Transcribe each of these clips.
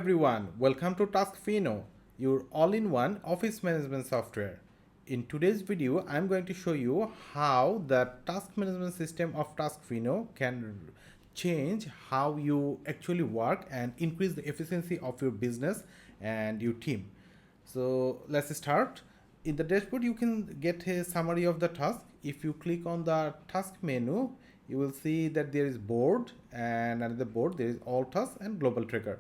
everyone, welcome to TaskFino, your all-in-one office management software. In today's video, I'm going to show you how the task management system of TaskFino can change how you actually work and increase the efficiency of your business and your team. So let's start. In the dashboard, you can get a summary of the task. If you click on the task menu, you will see that there is board, and under the board there is all tasks and global tracker.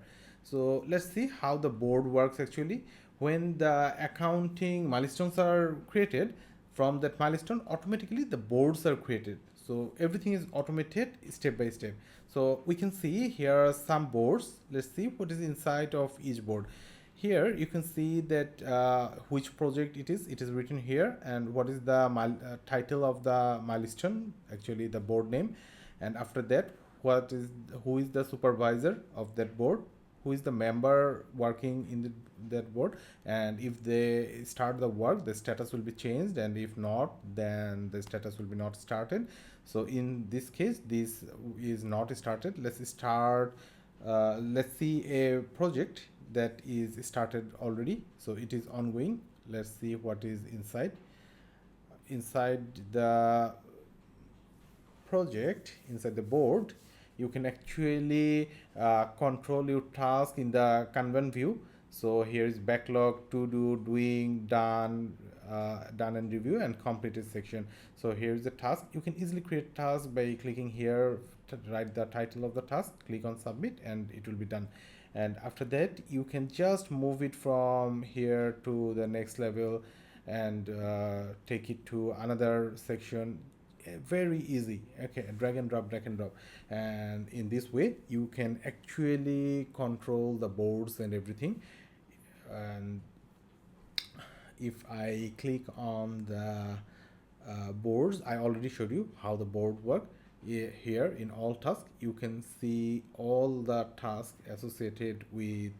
So let's see how the board works actually. When the accounting milestones are created, from that milestone automatically the boards are created. So everything is automated step by step. So we can see here are some boards. Let's see what is inside of each board. Here you can see that which project it is written here, and what is the title of the milestone, actually the board name. And after that, who is the supervisor of that board, who is the member working in that board, and if they start the work, the status will be changed, and if not, then the status will be not started. So in this case, this is not started. Let's start. Let's see a project that is started already, so it is ongoing. Let's see what is inside the project. Inside the board, you can actually control your task in the Kanban view. So here is backlog, to do, doing, done, done and review, and completed section. So here is the task. You can easily create task by clicking here to write the title of the task, click on submit, and it will be done. And after that, you can just move it from here to the next level and take it to another section. Very easy. Okay, drag and drop, and in this way you can actually control the boards and everything. And if I click on the boards, I already showed you how the board work. Here in all tasks, you can see all the tasks associated with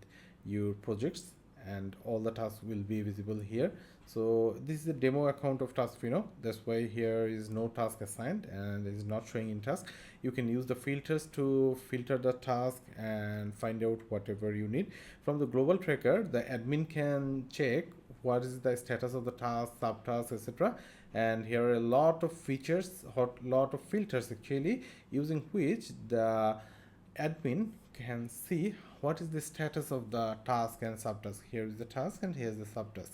your projects, and all the tasks will be visible here. So this is a demo account of TaskFino. That's why here is no task assigned and it is not showing in task. You can use the filters to filter the task and find out whatever you need. From the global tracker, the admin can check what is the status of the task, subtasks, etc. And here are a lot of features, lot of filters actually, using which the admin can see what is the status of the task and subtask. Here is the task and here is the subtask,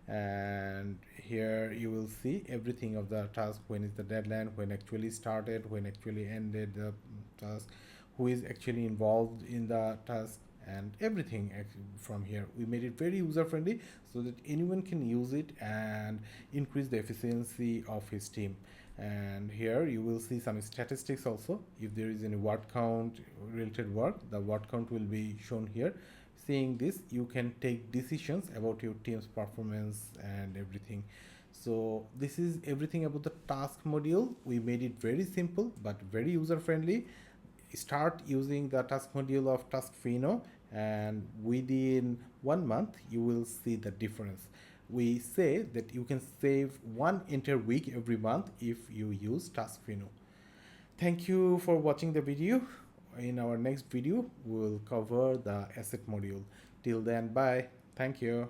and here you will see everything of the task, when is the deadline, when actually started, when actually ended the task, who is actually involved in the task, and everything from here. We made it very user friendly so that anyone can use it and increase the efficiency of his team. And here you will see some statistics also. If there is any word count related work, the word count will be shown here. Seeing this, you can take decisions about your team's performance and everything. So this is everything about the task module. We made it very simple but very user friendly. Start using the task module of TaskFino, and within 1 month you will see the difference. We say that you can save one entire week every month if you use TaskFino. Thank you for watching the video. In our next video we will cover the asset module. Till then, bye. Thank you.